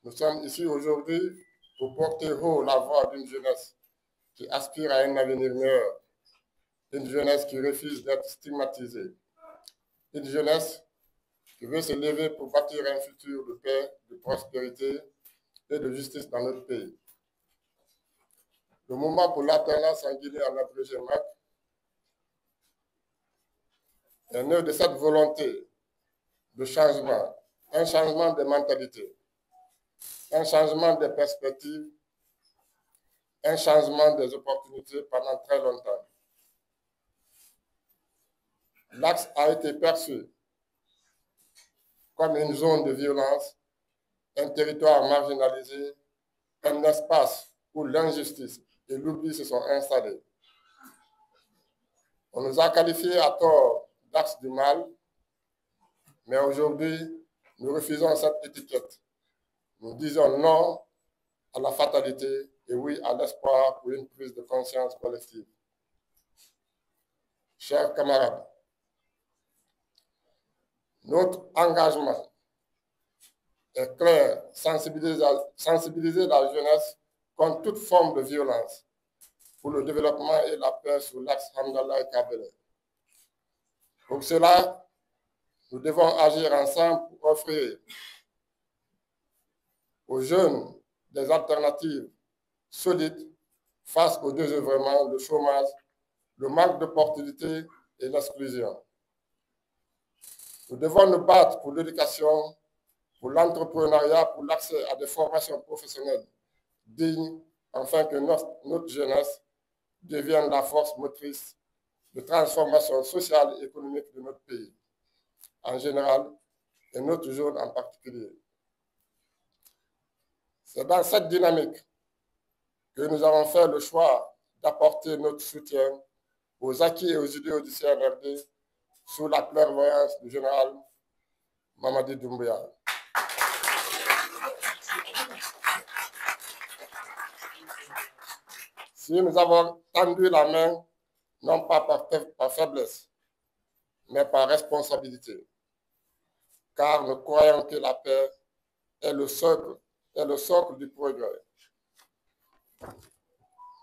Nous sommes ici aujourd'hui pour porter haut la voix d'une jeunesse qui aspire à un avenir meilleur, une jeunesse qui refuse d'être stigmatisée, une jeunesse qui veut se lever pour bâtir un futur de paix, de prospérité et de justice dans notre pays. Le mouvement pour l'alternance en Guinée, en abrégé MAC, est né de cette volonté de changement, un changement des mentalités, un changement des perspectives, un changement des opportunités pendant très longtemps. L'Axe a été perçu comme une zone de violence, un territoire marginalisé, un espace où l'injustice et l'oubli se sont installés. On nous a qualifiés à tort d'axe du mal, mais aujourd'hui, nous refusons cette étiquette. Nous disons non à la fatalité et oui à l'espoir pour une prise de conscience collective. Chers camarades, notre engagement est clair, sensibiliser la jeunesse contre toute forme de violence pour le développement et la paix sur l'axe Hamdallah et Kabele. Pour cela, nous devons agir ensemble pour offrir aux jeunes des alternatives solides face au désœuvrement, le chômage, le manque d'opportunités et l'exclusion. Nous devons nous battre pour l'éducation, pour l'entrepreneuriat, pour l'accès à des formations professionnelles dignes, afin que notre jeunesse devienne la force motrice de transformation sociale et économique de notre pays, en général, et notre zone en particulier. C'est dans cette dynamique que nous avons fait le choix d'apporter notre soutien aux acquis et aux idéaux du CNRD sous la clairvoyance du général Mamadi Doumbouya. Si nous avons tendu la main, non pas par faiblesse, mais par responsabilité, car nous croyons que la paix est le socle du progrès.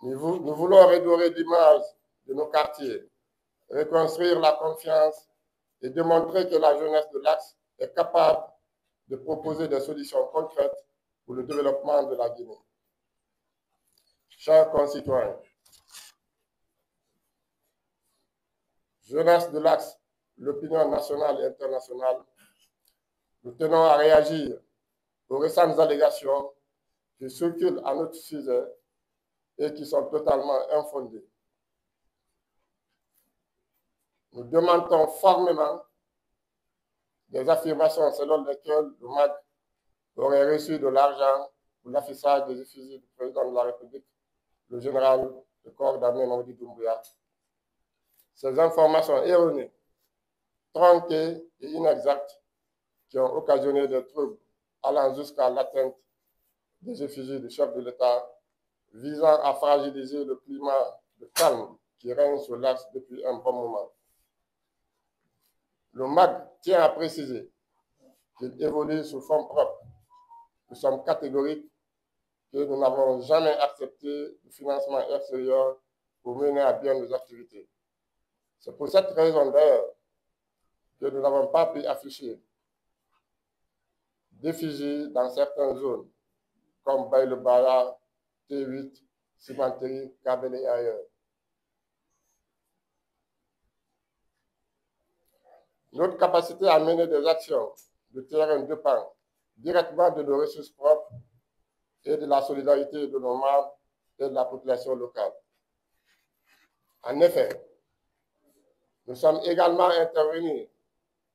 Nous voulons redorer l'image de nos quartiers, reconstruire la confiance et démontrer que la jeunesse de l'Axe est capable de proposer des solutions concrètes pour le développement de la Guinée. Chers concitoyens, jeunesse de l'Axe, l'opinion nationale et internationale, nous tenons à réagir aux récentes allégations qui circulent à notre sujet et qui sont totalement infondées. Nous demandons formellement des affirmations selon lesquelles le MAC aurait reçu de l'argent pour l'affichage des effigies du président de la République, le général de corps d'armée Mamadi Doumbouya. Ces informations erronées, tronquées et inexactes qui ont occasionné des troubles allant jusqu'à l'atteinte des effigies du chef de l'État, visant à fragiliser le climat de calme qui règne sur l'Axe depuis un bon moment. Le MAG tient à préciser qu'il évolue sous fonds propres. Nous sommes catégoriques que nous n'avons jamais accepté de financement extérieur pour mener à bien nos activités. C'est pour cette raison d'ailleurs que nous n'avons pas pu afficher d'effigies dans certaines zones, comme Baïle-Bara, T8, Cimenterie, Kabele et ailleurs. Notre capacité à mener des actions de terrain dépend directement de nos ressources propres et de la solidarité de nos membres et de la population locale. En effet, nous sommes également intervenus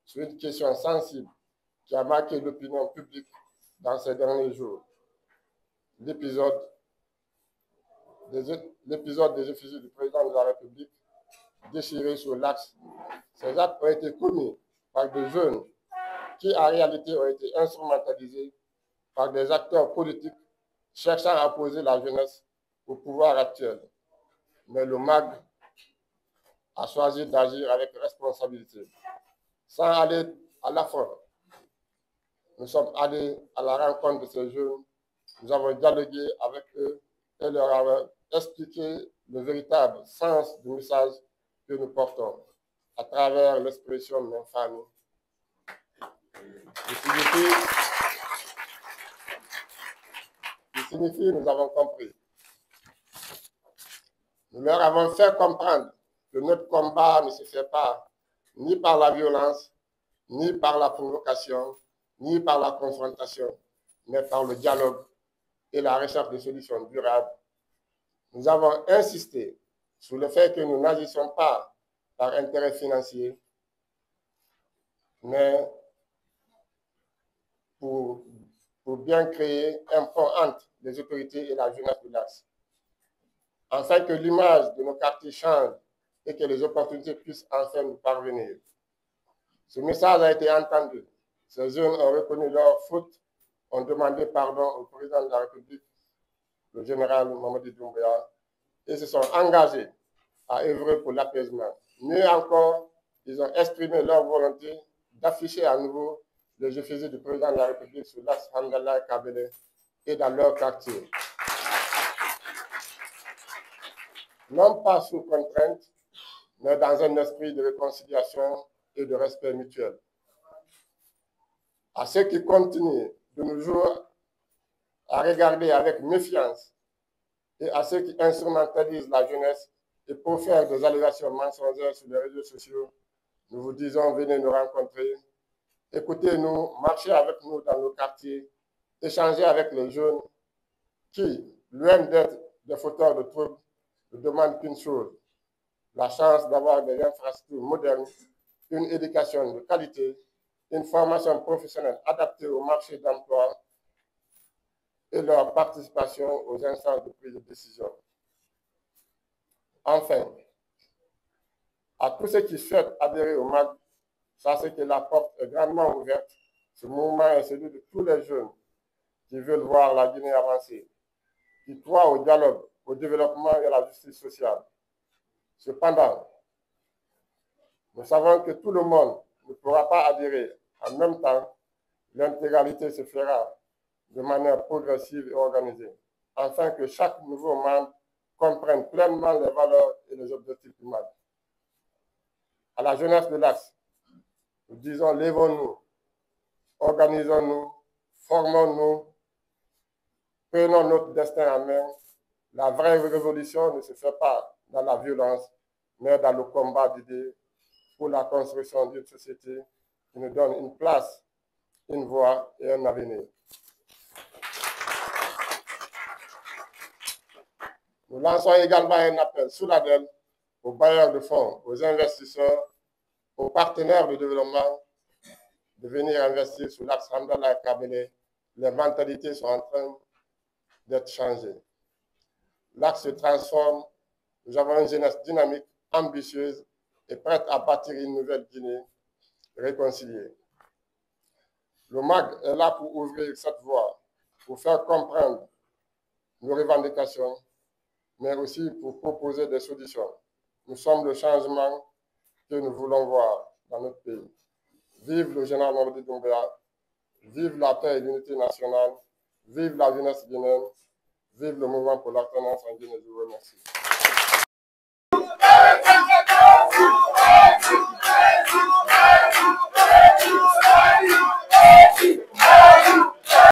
sur une question sensible qui a marqué l'opinion publique dans ces derniers jours. L'épisode des effigies du président de la République déchirées sur l'Axe. Ces actes ont été commis par des jeunes qui, en réalité, ont été instrumentalisés par des acteurs politiques cherchant à opposer la jeunesse au pouvoir actuel. Mais le MAG a choisi d'agir avec responsabilité, sans aller à l'affront. nous sommes allés à la rencontre de ces jeunes, nous avons dialogué avec eux et leur avons expliqué le véritable sens du message que nous portons à travers l'expression même famille. Il signifie nous avons compris. Nous leur avons fait comprendre que notre combat ne se fait pas ni par la violence, ni par la provocation, ni par la confrontation, mais par le dialogue et la recherche de solutions durables. Nous avons insisté sur le fait que nous n'agissons pas par intérêt financier, mais pour bien créer un pont entre les autorités et la jeunesse de l'Axe, afin que l'image de nos quartiers change et que les opportunités puissent enfin nous parvenir. Ce message a été entendu. Ces jeunes ont reconnu leurs fautes, ont demandé pardon au président de la République, le général Mamadi Doumbouya, et se sont engagés à œuvrer pour l'apaisement. Mieux encore, ils ont exprimé leur volonté d'afficher à nouveau les effigies du président de la République sur l'axe Hamdallah-Kabele et dans leur quartier. Non pas sous contrainte, mais dans un esprit de réconciliation et de respect mutuel. À ceux qui continuent de nos jours à regarder avec méfiance et à ceux qui instrumentalisent la jeunesse et pour faire des allégations mensongères sur les réseaux sociaux, nous vous disons, venez nous rencontrer, écoutez-nous, marchez avec nous dans nos quartiers, échangez avec les jeunes qui, loin d'être des fauteurs de troubles, ne demandent qu'une chose, la chance d'avoir des infrastructures modernes, une éducation de qualité, une formation professionnelle adaptée au marché d'emploi et leur participation aux instances de prise de décision. Enfin, à tous ceux qui souhaitent adhérer au MAG, sachez que la porte est grandement ouverte. Ce mouvement est celui de tous les jeunes qui veulent voir la Guinée avancer, qui croient au dialogue, au développement et à la justice sociale. Cependant, nous savons que tout le monde ne pourra pas adhérer. En même temps, l'intégralité se fera de manière progressive et organisée, afin que chaque nouveau membre comprenne pleinement les valeurs et les objectifs du MAG. À la jeunesse de l'Axe, nous disons, lèvons-nous, organisons-nous, formons-nous, prenons notre destin en main. La vraie révolution ne se fait pas dans la violence, mais dans le combat d'idées pour la construction d'une société qui nous donne une place, une voie et un avenir. Nous lançons également un appel solennel aux bailleurs de fonds, aux investisseurs, aux partenaires de développement de venir investir sur l'axe Hamdallah-Kabele. Les mentalités sont en train d'être changées. L'axe se transforme. Nous avons une jeunesse dynamique, ambitieuse et prête à bâtir une nouvelle Guinée réconciliée. Le MAG est là pour ouvrir cette voie, pour faire comprendre nos revendications, mais aussi pour proposer des solutions. Nous sommes le changement que nous voulons voir dans notre pays. Vive le général Mamadi Doumbouya, vive la paix et l'unité nationale, vive la jeunesse guinéenne, vive le mouvement pour l'alternance en Guinée. Je vous remercie.